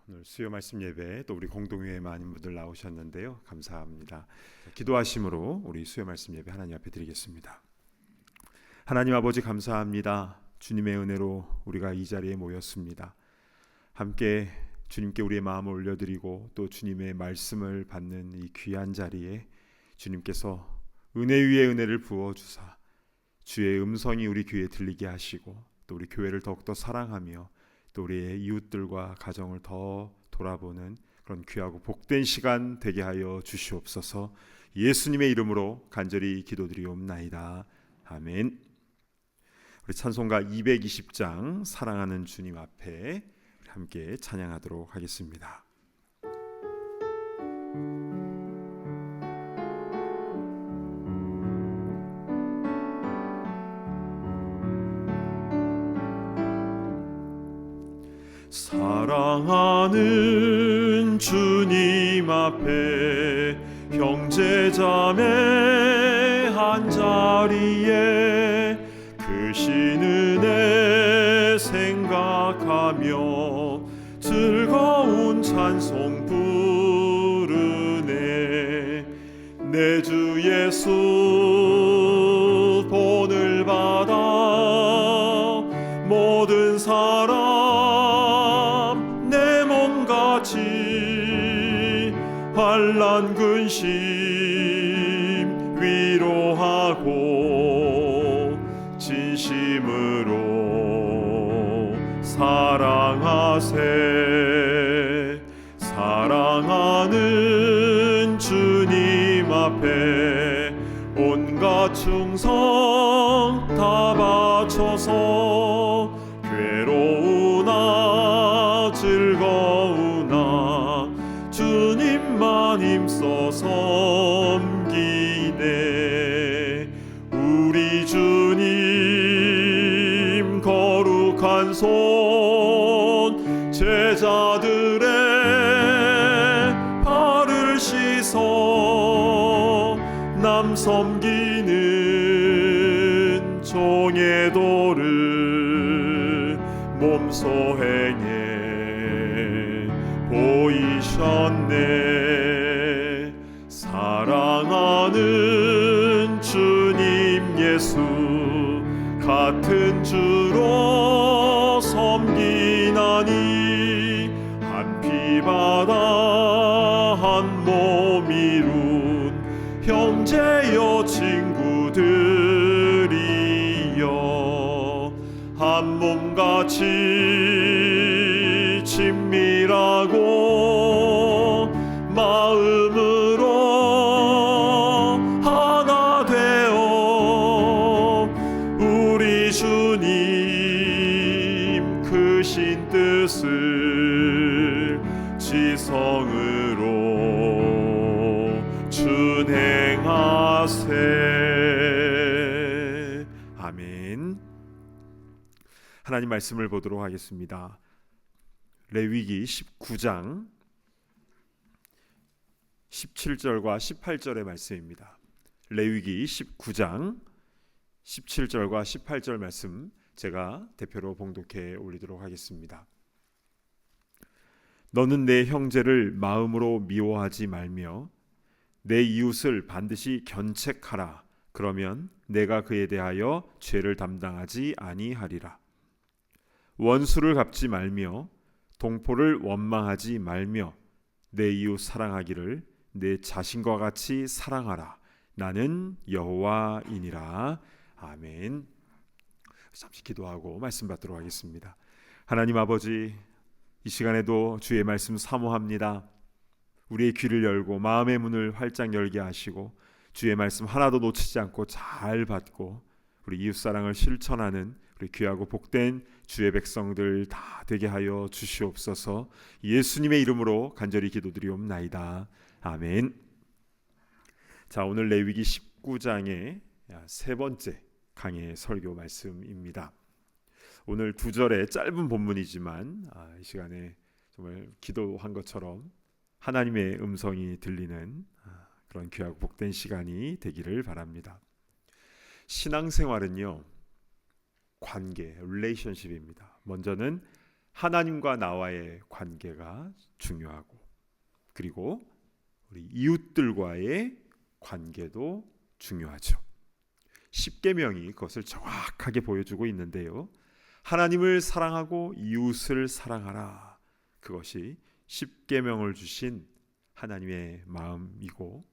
오늘 수요 말씀 예배 또 우리 공동회에 많은 분들 나오셨는데요. 감사합니다. 기도하심으로 우리 수요 말씀 예배 하나님 앞에 드리겠습니다. 하나님 아버지 감사합니다. 주님의 은혜로 우리가 이 자리에 모였습니다. 함께 주님께 우리의 마음을 올려드리고 또 주님의 말씀을 받는 이 귀한 자리에 주님께서 은혜 위에 은혜를 부어주사 주의 음성이 우리 귀에 들리게 하시고 또 우리 교회를 더욱더 사랑하며 또 우리의 이웃들과 가정을 더 돌아보는 그런 귀하고 복된 시간 되게 하여 주시옵소서. 예수님의 이름으로 간절히 기도드리옵나이다. 아멘. 우리 찬송가 220장 사랑하는 주님 앞에 함께 찬양하도록 하겠습니다. 사랑하는 주님 앞에 형제자매 한자리에 크신 은혜 생각하며 즐거운 찬송 부르네. 내 주 예수 본을 받아 모든 사람 내 몸같이 환난 근심 위로하고 진심으로 사랑하세. 사랑하는 주님 앞에 온갖 충성 다 바쳐서 괴로우나 즐거우나 주님만 힘써 섬기네. 우리 주님 거룩한 손 제자들의 발을 씻어 남 섬기는 종의 도를 몸소 행해 보이셨네. 사랑하는 주님 예수 같은 주로 섬기나니 한 피바다 한 몸 이룬 형제여 친구들이여 한 몸같이 친밀하고 마음으로 하나 되어 우리 주님 크신 뜻을 지성으로 준행하세. 아멘. 하나님 말씀을 보도록 하겠습니다. 레위기 19장 17절과 18절의 말씀입니다. 레위기 19장 17절과 18절 말씀 제가 대표로 봉독해 올리도록 하겠습니다. 너는 내 형제를 마음으로 미워하지 말며 내 이웃을 반드시 견책하라. 그러면 내가 그에 대하여 죄를 담당하지 아니하리라. 원수를 갚지 말며 동포를 원망하지 말며 내 이웃 사랑하기를 내 자신과 같이 사랑하라. 나는 여호와이니라. 아멘. 잠시 기도하고 말씀 받도록 하겠습니다. 하나님 아버지, 이 시간에도 주의 말씀 사모합니다. 우리의 귀를 열고 마음의 문을 활짝 열게 하시고 주의 말씀 하나도 놓치지 않고 잘 받고 우리 이웃사랑을 실천하는 우리 귀하고 복된 주의 백성들 다 되게 하여 주시옵소서. 예수님의 이름으로 간절히 기도드리옵나이다. 아멘. 자, 오늘 레위기 19장의 세 번째 강의 설교 말씀입니다. 오늘 2절의 짧은 본문이지만 이 시간에 정말 기도한 것처럼 하나님의 음성이 들리는 그런 귀하고 복된 시간이 되기를 바랍니다. 신앙생활은요, 관계, 릴레이션십입니다. 먼저는 하나님과 나와의 관계가 중요하고, 그리고 우리 이웃들과의 관계도 중요하죠. 십계명이 그것을 정확하게 보여주고 있는데요. 하나님을 사랑하고 이웃을 사랑하라. 그것이 십계명을 주신 하나님의 마음이고,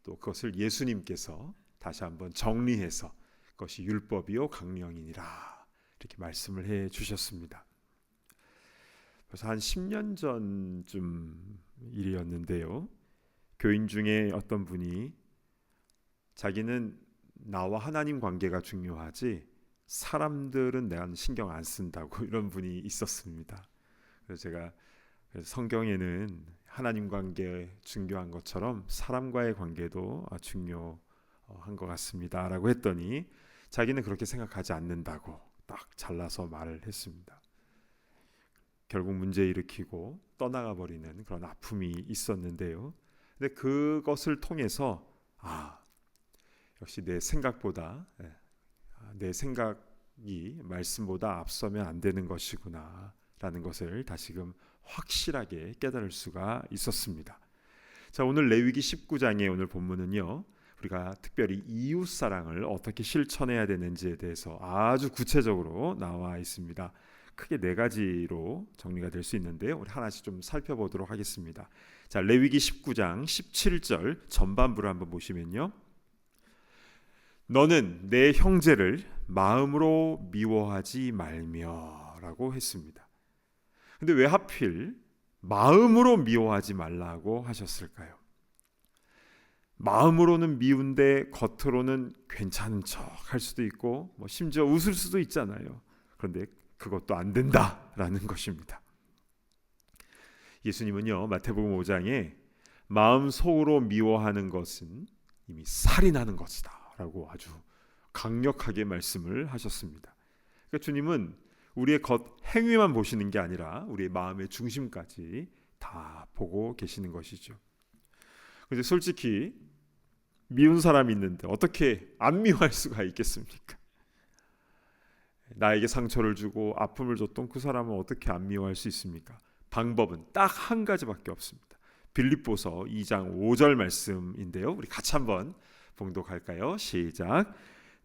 또 그것을 예수님께서 다시 한번 정리해서 그것이 율법이요 강령이니라 이렇게 말씀을 해 주셨습니다. 그래서 한 10년 전쯤 일이었는데요. 교인 중에 어떤 분이 자기는 나와 하나님 관계가 중요하지 사람들은 내가 신경 안 쓴다고 이런 분이 있었습니다. 그래서 제가 성경에는 하나님 관계 중요한 것처럼 사람과의 관계도 중요한 것 같습니다 라고 했더니 자기는 그렇게 생각하지 않는다고 딱 잘라서 말을 했습니다. 결국 문제 일으키고 떠나가 버리는 그런 아픔이 있었는데요. 근데 그것을 통해서 역시 내 생각보다 내 생각이 말씀보다 앞서면 안 되는 것이구나 라는 것을 다시금 확실하게 깨달을 수가 있었습니다. 자, 오늘 레위기 19장의 오늘 본문은요, 우리가 특별히 이웃 사랑을 어떻게 실천해야 되는지에 대해서 아주 구체적으로 나와 있습니다. 크게 4가지로 정리가 될 수 있는데요. 우리 하나씩 좀 살펴보도록 하겠습니다. 자, 레위기 19장 17절 전반부를 한번 보시면요. 너는 내 형제를 마음으로 미워하지 말며 라고 했습니다. 근데 왜 하필 마음으로 미워하지 말라고 하셨을까요? 마음으로는 미운데 겉으로는 괜찮은 척 할 수도 있고 심지어 웃을 수도 있잖아요. 그런데 그것도 안 된다라는 것입니다. 예수님은요, 마태복음 5장에 마음속으로 미워하는 것은 이미 살인하는 것이다 라고 아주 강력하게 말씀을 하셨습니다. 그러니까 주님은 우리의 겉 행위만 보시는 게 아니라 우리의 마음의 중심까지 다 보고 계시는 것이죠. 근데 솔직히 미운 사람이 있는데 어떻게 안 미워할 수가 있겠습니까? 나에게 상처를 주고 아픔을 줬던 그 사람은 어떻게 안 미워할 수 있습니까? 방법은 딱 한 가지밖에 없습니다. 빌립보서 2장 5절 말씀인데요. 우리 같이 한번 봉독할까요? 시작.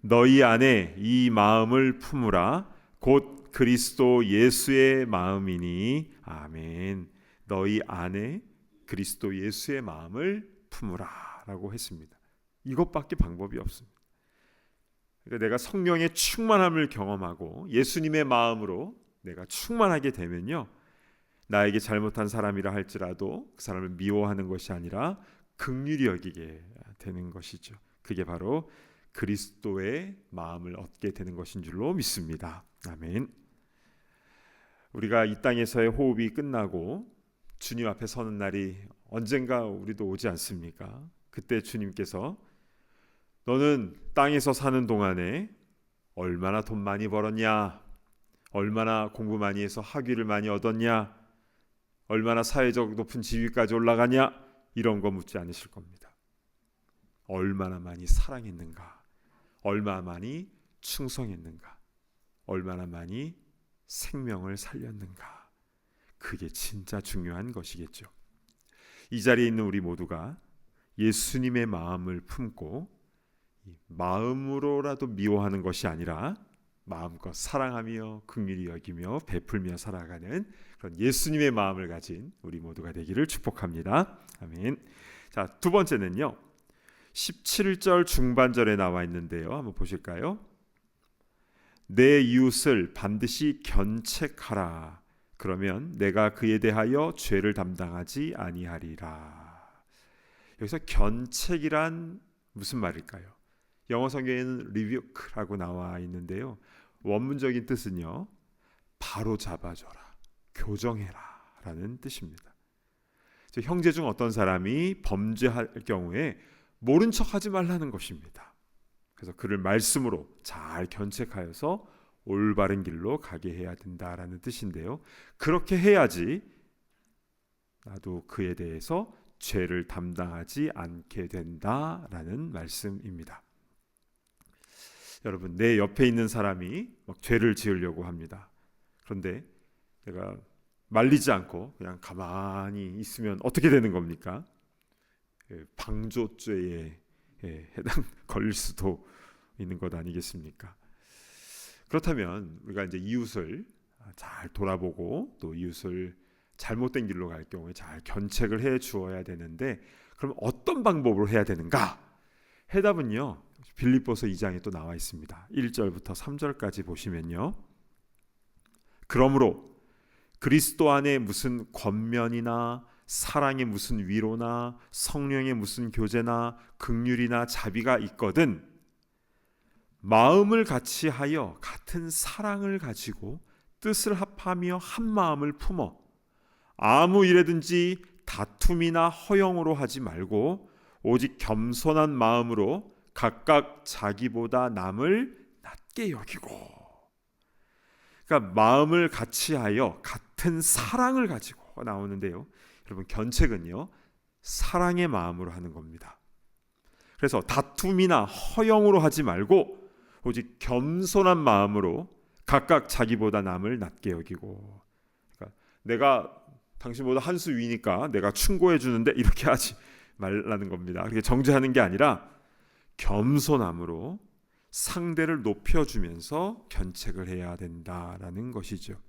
너희 안에 이 마음을 품으라. 곧 그리스도 예수의 마음이니. 아멘. 너희 안에 그리스도 예수의 마음을 품으라 라고 했습니다. 이것밖에 방법이 없습니다. 그러니까 내가 성령의 충만함을 경험하고 예수님의 마음으로 내가 충만하게 되면요, 나에게 잘못한 사람이라 할지라도 그 사람을 미워하는 것이 아니라 긍휼히 여기게 되는 것이죠. 그게 바로 그리스도의 마음을 얻게 되는 것인 줄로 믿습니다. 아멘. 우리가 이 땅에서의 호흡이 끝나고 주님 앞에 서는 날이 언젠가 우리도 오지 않습니까? 그때 주님께서 너는 땅에서 사는 동안에 얼마나 돈 많이 벌었냐, 얼마나 공부 많이 해서 학위를 많이 얻었냐, 얼마나 사회적 높은 지위까지 올라가냐, 이런 거 묻지 않으실 겁니다. 얼마나 많이 사랑했는가, 얼마나 많이 충성했는가, 얼마나 많이 생명을 살렸는가, 그게 진짜 중요한 것이겠죠. 이 자리에 있는 우리 모두가 예수님의 마음을 품고 마음으로라도 미워하는 것이 아니라 마음껏 사랑하며 긍휼히 여기며 베풀며 살아가는 그런 예수님의 마음을 가진 우리 모두가 되기를 축복합니다. 아멘. 자, 두 번째는요, 17절 중반절에 나와 있는데요, 한번 보실까요? 내 이웃을 반드시 견책하라. 그러면 내가 그에 대하여 죄를 담당하지 아니하리라. 여기서 견책이란 무슨 말일까요? 영어 성경에는 rebuke라고 나와 있는데요, 원문적인 뜻은요, 바로 잡아줘라, 교정해라 라는 뜻입니다. 형제 중 어떤 사람이 범죄할 경우에 모른 척하지 말라는 것입니다. 그래서 그를 말씀으로 잘 견책하여서 올바른 길로 가게 해야 된다라는 뜻인데요, 그렇게 해야지 나도 그에 대해서 죄를 담당하지 않게 된다라는 말씀입니다. 여러분, 내 옆에 있는 사람이 막 죄를 지으려고 합니다. 그런데 내가 말리지 않고 그냥 가만히 있으면 어떻게 되는 겁니까? 방조죄에 해당 걸릴 수도 있는 것 아니겠습니까? 그렇다면 우리가 이제 이웃을 잘 돌아보고 또 이웃을 잘못된 길로 갈 경우에 잘 견책을 해 주어야 되는데, 그럼 어떤 방법으로 해야 되는가? 해답은요, 빌립보서 2장에 또 나와 있습니다. 1절부터 3절까지 보시면요, 그러므로 그리스도 안에 무슨 권면이나 사랑의 무슨 위로나 성령의 무슨 교제나 긍휼이나 자비가 있거든 마음을 같이 하여 같은 사랑을 가지고 뜻을 합하며 한 마음을 품어 아무 일에든지 다툼이나 허영으로 하지 말고 오직 겸손한 마음으로 각각 자기보다 남을 낮게 여기고. 그러니까 마음을 같이 하여 같은 사랑을 가지고 나오는데요, 여러분 견책은요 사랑의 마음으로 하는 겁니다. 그래서 다툼이나 허영으로 하지 말고 오직 겸손한 마음으로 각각 자기보다 남을 낮게 여기고. 그러니까 내가 당신보다 한 수 위니까 내가 충고해 주는데 이렇게 하지 말라는 겁니다. 그렇게 정죄하는 게 아니라 겸손함으로 상대를 높여주면서 견책을 해야 된다라는 것이죠.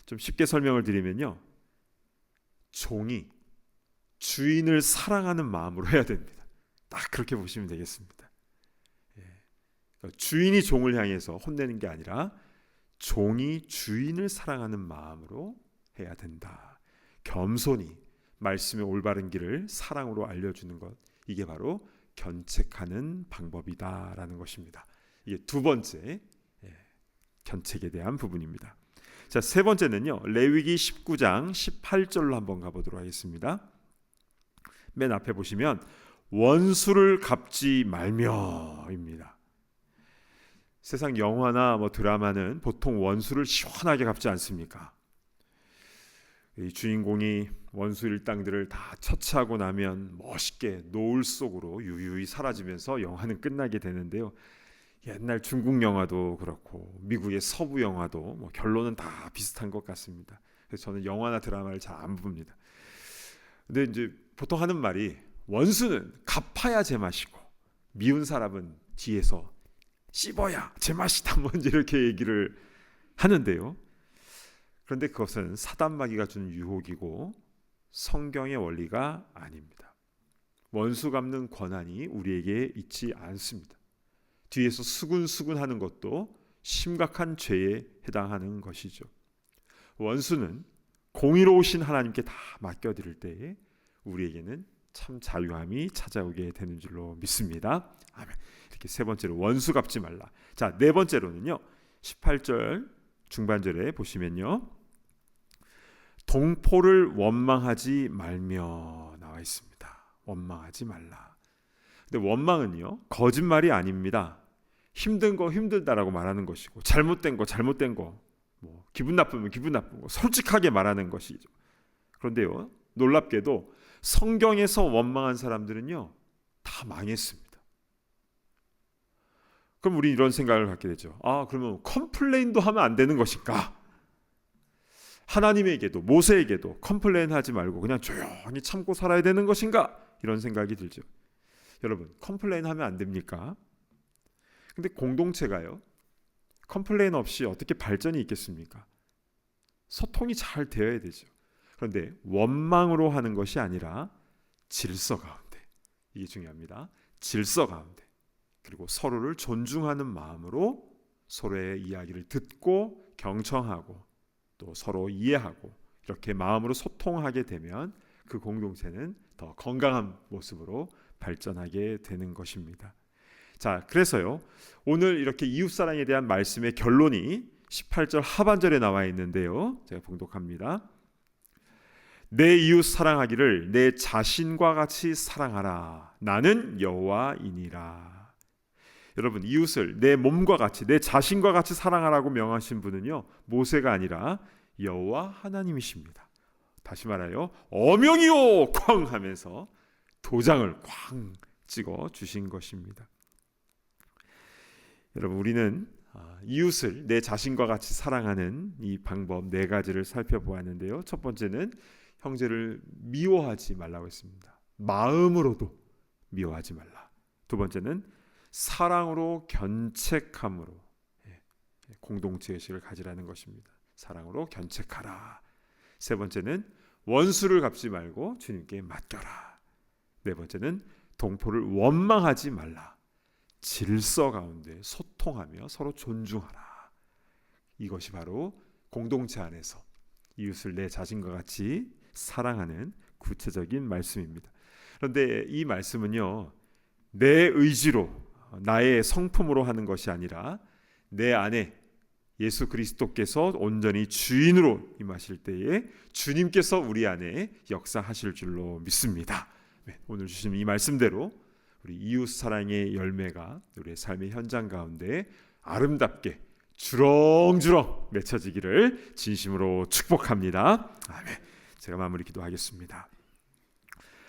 좀 쉽게 설명을 드리면요, 종이 주인을 사랑하는 마음으로 해야 됩니다. 딱 그렇게 보시면 되겠습니다. 주인이 종을 향해서 혼내는 게 아니라 종이 주인을 사랑하는 마음으로 해야 된다. 겸손히 말씀의 올바른 길을 사랑으로 알려주는 것, 이게 바로 견책하는 방법이다라는 것입니다. 이게 두 번째 견책에 대한 부분입니다. 자, 세 번째는요, 레위기 19장 18절로 한번 가보도록 하겠습니다. 맨 앞에 보시면 원수를 갚지 말며입니다. 세상 영화나 드라마는 보통 원수를 시원하게 갚지 않습니까? 이 주인공이 원수 일당들을 다 처치하고 나면 멋있게 노을 속으로 유유히 사라지면서 영화는 끝나게 되는데요, 옛날 중국 영화도 그렇고 미국의 서부 영화도 결론은 다 비슷한 것 같습니다. 그래서 저는 영화나 드라마를 잘 안 봅니다. 근데 이제 보통 하는 말이 원수는 갚아야 제맛이고 미운 사람은 뒤에서 씹어야 제맛이다, 먼저 이렇게 얘기를 하는데요, 그런데 그것은 사단마귀가 주는 유혹이고 성경의 원리가 아닙니다. 원수 갚는 권한이 우리에게 있지 않습니다. 뒤에서 수군수군 하는 것도 심각한 죄에 해당하는 것이죠. 원수는 공의로우신 하나님께 다 맡겨드릴 때에 우리에게는 참 자유함이 찾아오게 되는 줄로 믿습니다. 아멘. 이렇게 세 번째로 원수 갚지 말라. 자, 네 번째로는요, 18절 중반절에 보시면요, 동포를 원망하지 말며 나와 있습니다. 원망하지 말라. 근데 원망은요, 거짓말이 아닙니다. 힘든 거 힘들다라고 말하는 것이고, 잘못된 거 잘못된 거, 기분 나쁘면 기분 나쁜 거 솔직하게 말하는 것이죠. 그런데요, 놀랍게도 성경에서 원망한 사람들은요 다 망했습니다. 그럼 우리 이런 생각을 갖게 되죠. 그러면 컴플레인도 하면 안 되는 것인가? 하나님에게도 모세에게도 컴플레인하지 말고 그냥 조용히 참고 살아야 되는 것인가? 이런 생각이 들죠. 여러분, 컴플레인하면 안 됩니까? 근데 공동체가요, 컴플레인 없이 어떻게 발전이 있겠습니까? 소통이 잘 되어야 되죠. 그런데 원망으로 하는 것이 아니라 질서 가운데, 이게 중요합니다. 질서 가운데, 그리고 서로를 존중하는 마음으로 서로의 이야기를 듣고 경청하고 또 서로 이해하고 이렇게 마음으로 소통하게 되면 그 공동체는 더 건강한 모습으로 발전하게 되는 것입니다. 자, 그래서요, 오늘 이렇게 이웃사랑에 대한 말씀의 결론이 18절 하반절에 나와 있는데요, 제가 봉독합니다. 내 이웃 사랑하기를 내 자신과 같이 사랑하라. 나는 여호와이니라. 여러분, 이웃을 내 몸과 같이, 내 자신과 같이 사랑하라고 명하신 분은요, 모세가 아니라 여호와 하나님이십니다. 다시 말하여 어명이요 쾅 하면서 도장을 쾅 찍어 주신 것입니다. 여러분, 우리는 이웃을 내 자신과 같이 사랑하는 이 방법 네 가지를 살펴보았는데요. 첫 번째는 형제를 미워하지 말라고 했습니다. 마음으로도 미워하지 말라. 두 번째는 사랑으로 견책함으로 공동체 의식을 가지라는 것입니다. 사랑으로 견책하라. 세 번째는 원수를 갚지 말고 주님께 맡겨라. 네 번째는 동포를 원망하지 말라. 질서 가운데 소통하며 서로 존중하라. 이것이 바로 공동체 안에서 이웃을 내 자신과 같이 사랑하는 구체적인 말씀입니다. 그런데 이 말씀은요, 내 의지로 나의 성품으로 하는 것이 아니라 내 안에 예수 그리스도께서 온전히 주인으로 임하실 때에 주님께서 우리 안에 역사하실 줄로 믿습니다. 오늘 주신 이 말씀대로 우리 이웃 사랑의 열매가 우리의 삶의 현장 가운데 아름답게 주렁주렁 맺혀지기를 진심으로 축복합니다. 아멘. 제가 마무리 기도하겠습니다.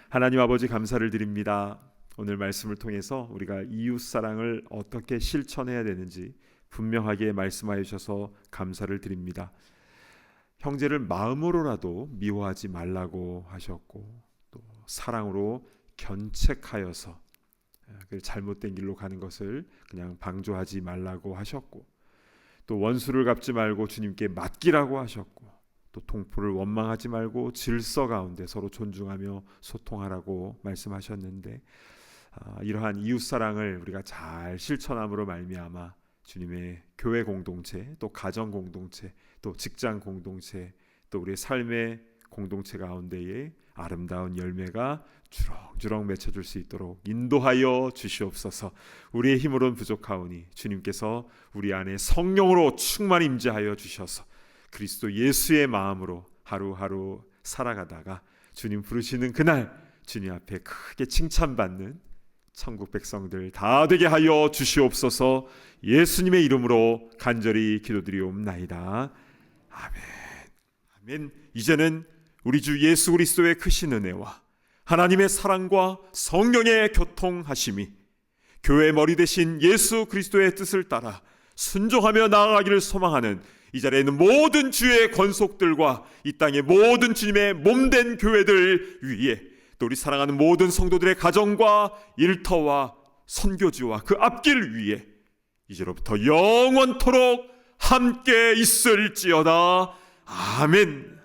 하나님 아버지, 감사를 드립니다. 오늘 말씀을 통해서 우리가 이웃 사랑을 어떻게 실천해야 되는지 분명하게 말씀하여 주셔서 감사를 드립니다. 형제를 마음으로라도 미워하지 말라고 하셨고, 또 사랑으로 견책하여서 잘못된 길로 가는 것을 그냥 방조하지 말라고 하셨고, 또 원수를 갚지 말고 주님께 맡기라고 하셨고, 또 동포를 원망하지 말고 질서 가운데 서로 존중하며 소통하라고 말씀하셨는데, 이러한 이웃사랑을 우리가 잘 실천함으로 말미암아 주님의 교회 공동체, 또 가정 공동체, 또 직장 공동체, 또 우리의 삶의 공동체 가운데에 아름다운 열매가 주렁주렁 맺혀줄 수 있도록 인도하여 주시옵소서. 우리의 힘으로는 부족하오니 주님께서 우리 안에 성령으로 충만히 임재하여 주셔서 그리스도 예수의 마음으로 하루하루 살아가다가 주님 부르시는 그날 주님 앞에 크게 칭찬받는 천국 백성들 다 되게 하여 주시옵소서. 예수님의 이름으로 간절히 기도드리옵나이다. 아멘. 아멘. 이제는 우리 주 예수 그리스도의 크신 은혜와 하나님의 사랑과 성령의 교통하심이 교회의 머리 되신 예수 그리스도의 뜻을 따라 순종하며 나아가기를 소망하는 이 자리에 있는 모든 주의 권속들과 이 땅의 모든 주님의 몸된 교회들 위에, 또 우리 사랑하는 모든 성도들의 가정과 일터와 선교지와 그 앞길 위에 이제로부터 영원토록 함께 있을지어다. 아멘.